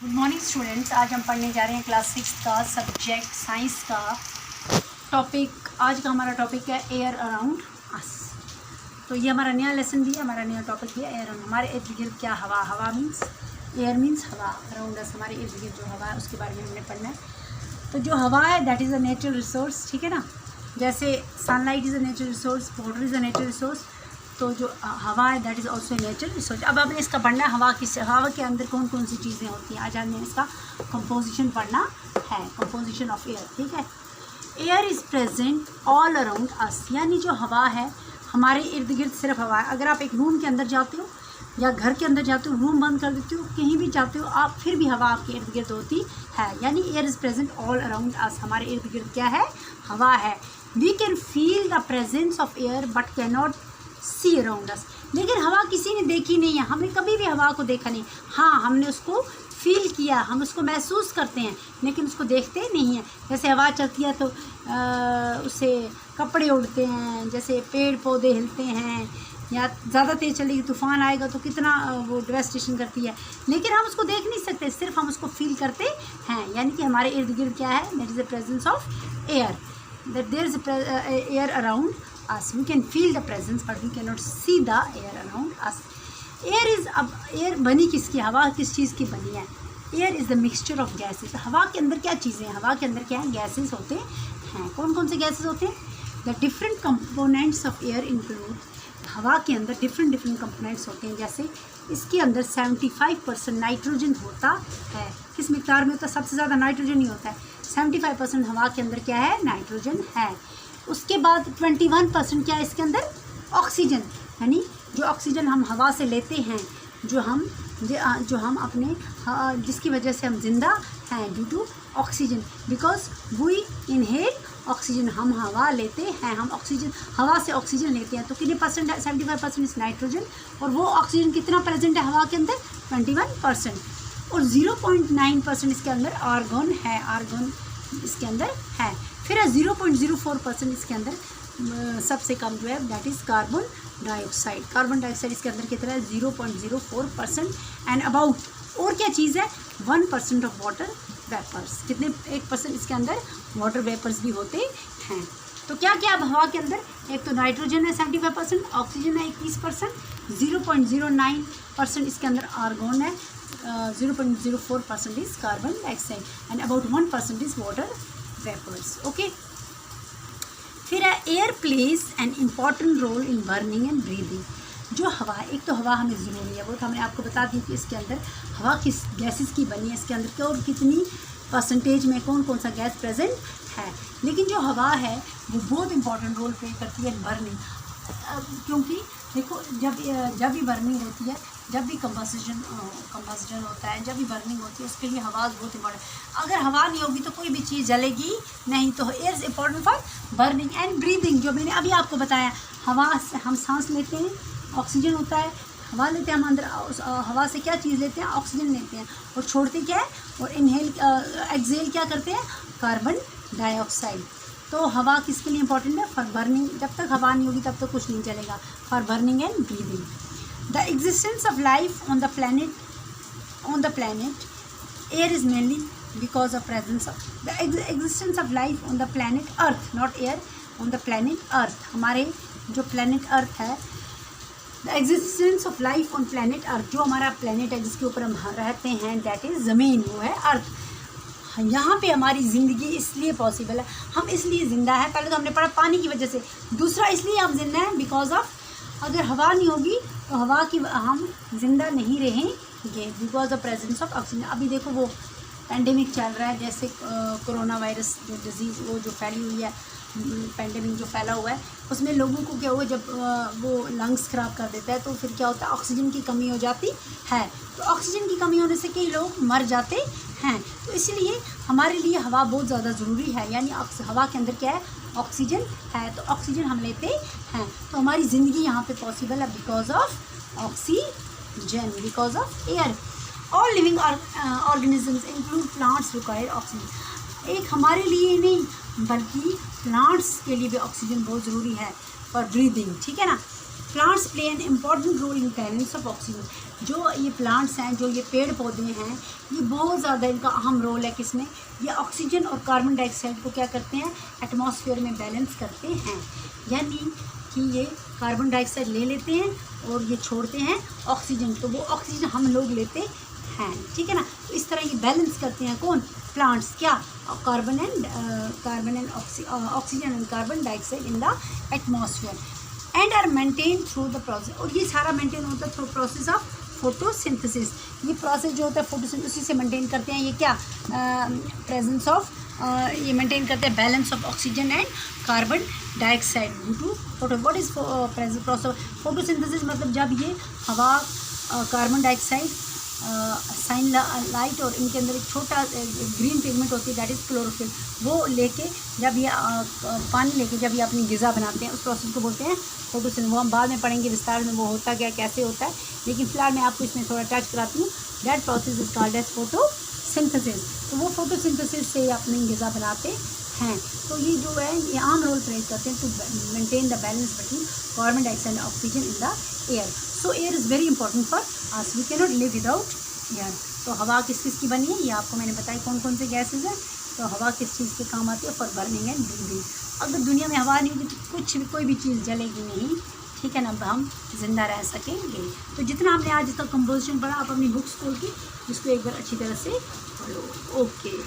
Good morning students. आज हम पढ़ने जा रहे हैं क्लास 6 का सब्जेक्ट साइंस का टॉपिक। आज का हमारा टॉपिक है एयर अराउंड अस। तो ये हमारा नया लेसन भी है, हमारा नया टॉपिक भी है एयर अराउंड। हमारे इर्द गिर्द क्या हवा, हवा मीन्स एयर मीन्स हवा, अराउंड अस हमारे इर्द गिर्द जो हवा है उसके बारे में हमने पढ़ना है। तो जो हवा है that is a natural resource, ठीक है ना। जैसे sunlight is a natural resource, water is a natural resource, तो जो हवा है that is also natural resource. अब आपने इसका पढ़ना है हवा के अंदर कौन कौन सी चीज़ें होती हैं। आज हमने इसका कंपोजिशन पढ़ना है, कंपोजिशन ऑफ एयर, ठीक है। Air is present all around अस, यानी जो हवा है हमारे इर्द गिर्द सिर्फ हवा है। अगर आप एक रूम के अंदर जाते हो या घर के अंदर जाते हो, रूम बंद कर देते हो, कहीं भी जाते हो आप, फिर भी हवा आपके इर्द गिर्द होती है। यानी air is present all around us, हमारे इर्द गिर्द क्या है, हवा है। We can feel the presence of air but can not see around us, लेकिन हवा किसी ने देखी नहीं है, हमने कभी भी हवा को देखा नहीं। हाँ, हमने उसको फील किया, हम उसको महसूस करते हैं, लेकिन उसको देखते नहीं हैं। जैसे हवा चलती है तो उससे कपड़े उड़ते हैं, जैसे पेड़ पौधे हिलते हैं, या ज़्यादा तेज़ चलेगी तूफ़ान आएगा तो कितना वो डेवास्टेशन करती है, लेकिन हम उसको देख नहीं सकते, सिर्फ हम उसको फील करते हैं। यानी कि हमारे इर्द गिर्द क्या है, that is the presence of air, that there is air around us. We can feel the presence but we cannot see the air around us. Air is, अब एयर बनी किसकी, हवा किस चीज़ की बनी है। Air is the mixture of gases. हवा के अंदर क्या चीज़ें हैं, हवा के अंदर क्या है, गैसेस होते हैं। कौन कौन से गैसेस होते हैं, the different components of air include, हवा के अंदर डिफरेंट कंपोनेंट्स होते हैं। जैसे इसके अंदर 75% नाइट्रोजन होता है। किस मिकदार में होता है, सबसे ज़्यादा नाइट्रोजन ही होता है। 75% हवा के अंदर क्या है, नाइट्रोजन है। उसके बाद 21% क्या है इसके अंदर, ऑक्सीजन, यानी जो ऑक्सीजन हम हवा से लेते हैं, जो हम अपने जिसकी वजह से हम जिंदा हैं, due to oxygen, because we inhale oxygen, हम हवा लेते हैं, हम ऑक्सीजन, हवा से ऑक्सीजन लेते हैं। तो कितने परसेंट है, 75% इस नाइट्रोजन, और वो ऑक्सीजन कितना प्रेजेंट है हवा के अंदर, 21%। और 0.9% इसके अंदर आर्गन है, आर्गन इसके अंदर है। फिर 0.04% इसके अंदर सबसे कम जो है that is carbon dioxide. Carbon dioxide इसके अंदर कितना है, 0.04%। एंड अबाउट, और क्या चीज़ है, 1% ऑफ वाटर वेपर्स, कितने, 1% इसके अंदर वाटर वेपर्स भी होते हैं। तो क्या क्या अब हवा के अंदर, एक तो नाइट्रोजन है 75%, ऑक्सीजन है 21%, 0.09% इसके अंदर आर्गन है, 0.04% is carbon dioxide, and about 1% is water vapours. Okay, फिर है air plays an important role in burning and breathing. जो हवा है, एक तो हवा हमें ज़रूरी है, वो तो हमने आपको बता दी कि इसके अंदर हवा किस गैसेस की बनी है, इसके अंदर क्या और कितनी परसेंटेज में कौन कौन सा गैस प्रेजेंट है। लेकिन जो हवा है वो बहुत इंपॉर्टेंट रोल प्ले करती है बर्निंग, क्योंकि देखो जब भी बर्निंग होती है, जब भी कंबस्टन होता है, जब भी बर्निंग होती है, उसके लिए हवा बहुत इंपॉर्टेंट। अगर हवा नहीं होगी तो कोई भी चीज़ जलेगी नहीं। तो air is important for burning and breathing. जो मैंने अभी आपको बताया, हवा से हम सांस लेते हैं, ऑक्सीजन होता है, हवा लेते हैं हम अंदर, उस हवा से क्या चीज़ लेते हैं, ऑक्सीजन लेते हैं, और छोड़ते क्या है, और इनहेल एक्सहेल क्या करते हैं, कार्बन डाइऑक्साइड। तो हवा किसके लिए इंपॉर्टेंट है, फॉर बर्निंग। जब तक हवा नहीं होगी तब तक कुछ नहीं चलेगा, for burning and breathing. The existence of life on the planet air is mainly because of presence of the existence of life on the planet earth, not air, on the planet earth. हमारे जो planet earth है, the existence of life on planet earth, जो हमारा planet है जिसके ऊपर हम रहते हैं, दैट इज ज़मीन, वो है अर्थ। यहाँ पे हमारी ज़िंदगी इसलिए पॉसिबल है, हम इसलिए ज़िंदा है। पहले तो हमने पढ़ा पानी की वजह से, दूसरा इसलिए हम जिंदा हैं बिकॉज ऑफ, अगर हवा नहीं होगी तो हवा की हम जिंदा नहीं रहेंगे, because of presence of oxygen. अभी देखो वो पेंडेमिक चल रहा है, जैसे कोरोना वायरस जो डिजीज़ वो जो फैली हुई है, पेंडेमिक जो फैला हुआ है, उसमें लोगों को क्या हुआ, जब वो लंग्स ख़राब कर देता है तो फिर क्या होता है, ऑक्सीजन की कमी हो जाती है। तो ऑक्सीजन की कमी होने से कई लोग मर जाते हैं। तो इसलिए हमारे लिए हवा बहुत ज़्यादा ज़रूरी है। यानी हवा के अंदर क्या है, ऑक्सीजन है, तो ऑक्सीजन हम लेते हैं, तो हमारी ज़िंदगी यहाँ पे पॉसिबल है because of oxygen, because of air. All living organisms include plants require oxygen. एक हमारे लिए नहीं बल्कि प्लांट्स के लिए भी ऑक्सीजन बहुत ज़रूरी है फॉर ब्रीदिंग, ठीक है ना। Plants play an important role in balance of oxygen. जो ये प्लांट्स हैं, जो ये पेड़ पौधे हैं, ये बहुत ज़्यादा इनका अहम रोल है किसमें, ये ऑक्सीजन और कार्बन डाइऑक्साइड को क्या करते हैं, एटमॉस्फेयर में बैलेंस करते हैं। यानी कि ये कार्बन डाइऑक्साइड ले लेते हैं और ये छोड़ते हैं ऑक्सीजन, तो वो ऑक्सीजन हम लोग लेते हैं, ठीक है ना। तो इस तरह ये बैलेंस करते हैं कौन, प्लांट्स, क्या, carbon and oxygen and carbon dioxide in the atmosphere and are maintain through the process. और ये सारा मेंटेन होता है थ्रू प्रोसेस ऑफ फोटोसिंथेसिस। ये प्रोसेस जो होता है फोटोसिंथेसिस से मेंटेन करते हैं, ये क्या, प्रेजेंस ऑफ, ये मेंटेन करते हैं balance of oxygen and carbon dioxide due to photo. What is process photosynthesis, मतलब जब ये हवा, कार्बन डाइऑक्साइड, सनलाइट और इनके अंदर एक छोटा ग्रीन पिगमेंट होती है दैट इज़ क्लोरोफिल, वो लेके जब ये पानी लेके जब ये अपनी ग़िज़ा बनाते हैं, उस प्रोसेस को बोलते हैं फोटोसिंथेसिस। वो हम बाद में पढ़ेंगे विस्तार में वो होता क्या, कैसे होता है, लेकिन फिलहाल मैं आपको इसमें थोड़ा टच कराती हूँ। That process is called as photosynthesis. तो वो फोटोसिंथेसिस से अपनी ग़िज़ा बनाते हैं। तो ये जो है ये आम रोल प्ले करते हैं to maintain the balance between carbon dioxide and oxygen in the air. So air is very important for us, we can not live without air. तो हवा किस किस की बनी है, ये आपको मैंने बताया कौन कौन से गैसेज हैं। तो हवा किस चीज़ के काम आती है, फॉर बर्निंग एंड ब्रीदिंग। अगर दुनिया में हवा नहीं होगी तो कुछ भी, कोई भी चीज़ जलेगी नहीं, ठीक है ना, हम जिंदा रह सकेंगे। तो जितना हमने आज इसका कंपोजिशन पढ़ा, आप अपनी बुक्स खोल के इसको एक बार अच्छी तरह से पढ़ो। ओके।